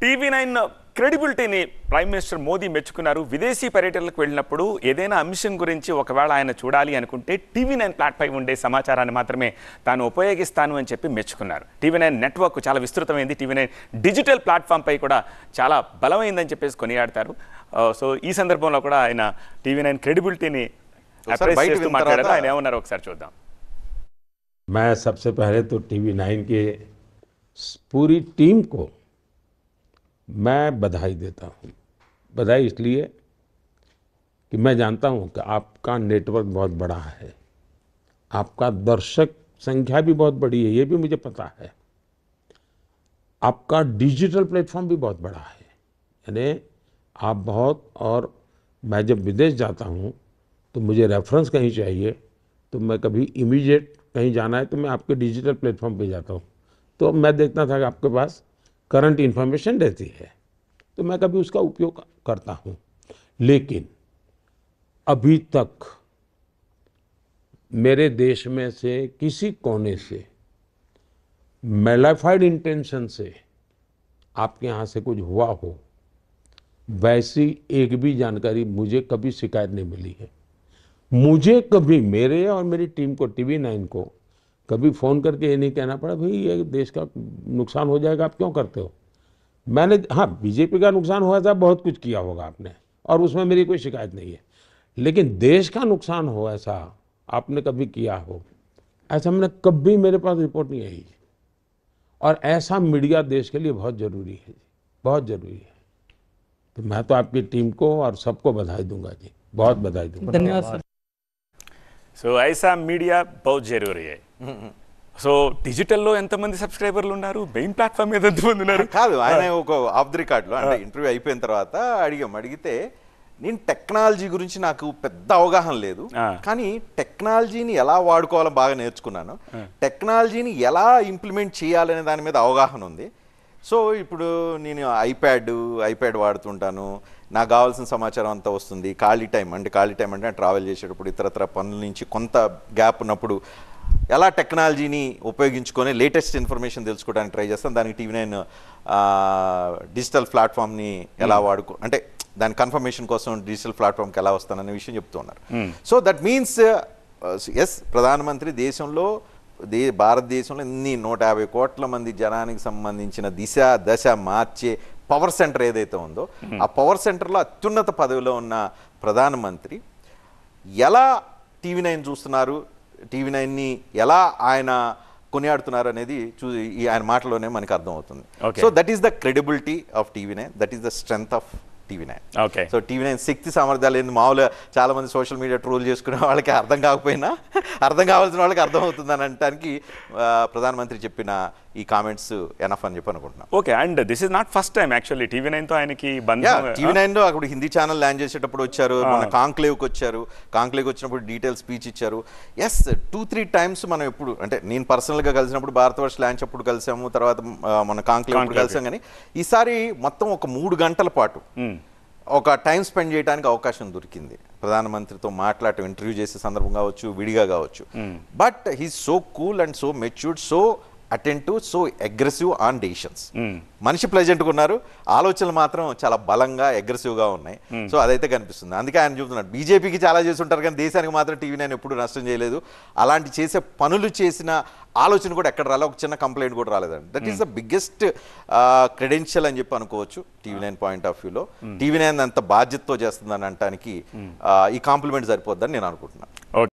TV9 క్రెడిబిలిటీని prime minister Modi మెచ్చుకున్నారు. విదేశీ పర్యటనలకు వెళ్ళినప్పుడు ఏదైనా అంశం గురించి ఒకవేళ ఆయన చూడాలి అనుకుంటే TV9 ప్లాట్పై ఉండే సమాచారాన్ని మాత్రమే తాను ఉపయోగిస్తాను అని చెప్పి మెచ్చుకున్నారు. TV9 నెట్వర్క్ చాలా విస్తృతమైంది. TV9 డిజిటల్ ప్లాట్ఫామ్పై కూడా చాలా బలమైందని చెప్పేసి కొనియాడతారు. సో ఈ సందర్భంలో కూడా ఆయన TV9 క్రెడిబిలిటీని అప్రిషియేట్ చేస్తూ మాట్లాడారు. ఆయన ఏమన్నారు ఒకసారి చూద్దాం. मैं सबसे पहले तो TV9 के पूरी टीम को मैं बधाई देता हूँ। बधाई इसलिए कि मैं जानता हूँ कि आपका नेटवर्क बहुत बड़ा है, आपका दर्शक संख्या भी बहुत बड़ी है, ये भी मुझे पता है। आपका डिजिटल प्लेटफॉर्म भी बहुत बड़ा है, यानी आप बहुत, और मैं जब विदेश जाता हूँ तो मुझे रेफरेंस कहीं चाहिए तो मैं कभी इमीडिएट कहीं जाना है तो मैं आपके डिजिटल प्लेटफॉर्म पे जाता हूँ, तो मैं देखता था कि आपके पास करंट इन्फॉर्मेशन रहती है, तो मैं कभी उसका उपयोग करता हूँ। लेकिन अभी तक मेरे देश में से किसी कोने से मैलिफाइड इंटेंशन से आपके यहाँ से कुछ हुआ हो, वैसी एक भी जानकारी मुझे कभी शिकायत नहीं मिली है। मुझे कभी, मेरे और मेरी टीम को, TV9 को कभी फ़ोन करके ये नहीं कहना पड़ा भाई ये देश का नुकसान हो जाएगा, आप क्यों करते हो। मैंने, हाँ, बीजेपी का नुकसान हुआ था, बहुत कुछ किया होगा आपने, और उसमें मेरी कोई शिकायत नहीं है, लेकिन देश का नुकसान हो ऐसा आपने कभी किया हो, ऐसा मैंने कभी, मेरे पास रिपोर्ट नहीं आई। और ऐसा मीडिया देश के लिए बहुत ज़रूरी है जी, बहुत ज़रूरी है। तो मैं तो आपकी टीम को और सबको बधाई दूंगा जी, बहुत बधाई दूंगा। धन्यवाद सर। సో ఐసా మీడియా బహుత్ జరూరీ. సో డిజిటల్లో ఎంతమంది సబ్స్క్రైబర్లు ఉన్నారు, మెయిన్ ప్లాట్ఫామ్ మీద ఎంతమంది ఉన్నారు? కాదు, ఆయన ఒక ఆఫ్ ది రికార్డ్లో, అంటే ఇంటర్వ్యూ అయిపోయిన తర్వాత అడిగితే నేను టెక్నాలజీ గురించి నాకు పెద్ద అవగాహన లేదు, కానీ టెక్నాలజీని ఎలా వాడుకోవాలో బాగా నేర్చుకున్నాను, టెక్నాలజీని ఎలా ఇంప్లిమెంట్ చేయాలనే దాని మీద అవగాహన ఉంది. సో ఇప్పుడు నేను ఐప్యాడ్ వాడుతుంటాను, నాకు కావాల్సిన సమాచారం అంతా వస్తుంది. ఖాళీ టైం అంటే ట్రావెల్ చేసేటప్పుడు, ఇతరత్ర పనుల నుంచి కొంత గ్యాప్ ఉన్నప్పుడు ఎలా టెక్నాలజీని ఉపయోగించుకొని లేటెస్ట్ ఇన్ఫర్మేషన్ తెలుసుకోవడానికి ట్రై చేస్తాను. దానికి TV9 డిజిటల్ ప్లాట్ఫామ్ని ఎలా అంటే దాని కన్ఫర్మేషన్ కోసం డిజిటల్ ప్లాట్ఫామ్కి ఎలా వస్తాననే విషయం చెప్తూ ఉన్నారు. సో దట్ మీన్స్ ఎస్, ప్రధానమంత్రి దేశంలో భారతదేశంలో ఎన్ని 150 కోట్ల మంది జనానికి సంబంధించిన దశ మార్చే పవర్ సెంటర్ ఏదైతే ఉందో, ఆ పవర్ సెంటర్లో అత్యున్నత పదవిలో ఉన్న ప్రధానమంత్రి ఎలా TV9 చూస్తున్నారు, TV9ని ఎలా ఆయన కొనియాడుతున్నారు అనేది ఆయన మాటలోనే మనకు అర్థమవుతుంది. So that is the credibility of TV9, that is the strength of TV9. So TV9 శక్తి సామర్థ్యాలు ఏంది, మామూలుగా చాలా మంది సోషల్ మీడియా ట్రోల్ చేసుకునే వాళ్ళకి అర్థం కాకపోయినా అర్థం కావాల్సిన వాళ్ళకి అర్థం అవుతుందని అనడానికి ప్రధానమంత్రి చెప్పిన ఈ కామెంట్స్ ఎనఫ్ అని చెప్పి అనుకుంటున్నాను. Okay, and this is not first time actually TV9తో ఆయనకి బంధం. TV9లో అక్కడ హిందీ ఛానల్ ల్యాండ్ చేసేటప్పుడు వచ్చారు, మన కాంక్లేవ్కి వచ్చారు, కాంక్లేవ్కి వచ్చినప్పుడు డీటెయిల్ స్పీచ్ ఇచ్చారు. ఎస్, 2-3 టైమ్స్ మనం ఎప్పుడు, అంటే నేను పర్సనల్గా కలిసినప్పుడు భారతవర్ష ల్యాంచ్ అప్పుడు కలిసాము, తర్వాత మన కాంక్లేవ్ అప్పుడు కలిసాం, కానీ ఈసారి మొత్తం ఒక 3 గంటల పాటు ఒక టైం స్పెండ్ చేయడానికి అవకాశం దొరికింది. ప్రధానమంత్రితో మాట్లాడటం, ఇంటర్వ్యూ చేసే సందర్భం కావచ్చు, విడిగా కావచ్చు. But he's so cool and so matured, so attentive, so aggressive on decisions. మనిషి ప్లెజెంట్గా ఉన్నారు, ఆలోచనలు మాత్రం చాలా బలంగా అగ్రెసివ్గా ఉన్నాయి. సో అదైతే కనిపిస్తుంది. అందుకే ఆయన చెబుతున్నాడు, బీజేపీకి చాలా చేసి ఉంటారు కానీ దేశానికి మాత్రం TV9 ఎప్పుడు నష్టం చేయలేదు. అలాంటి చేసే పనులు చేసిన ఆలోచన కూడా ఎక్కడ రాలేదు, ఒక చిన్న కంప్లైంట్ కూడా రాలేదండి. That is the biggest credential అని చెప్పి అనుకోవచ్చు TV9 పాయింట్ ఆఫ్ వ్యూలో. TV9 అంత బాధ్యతతో చేస్తుందని అనడానికి ఈ కాంప్లిమెంట్ సరిపోద్దని నేను అనుకుంటున్నాను.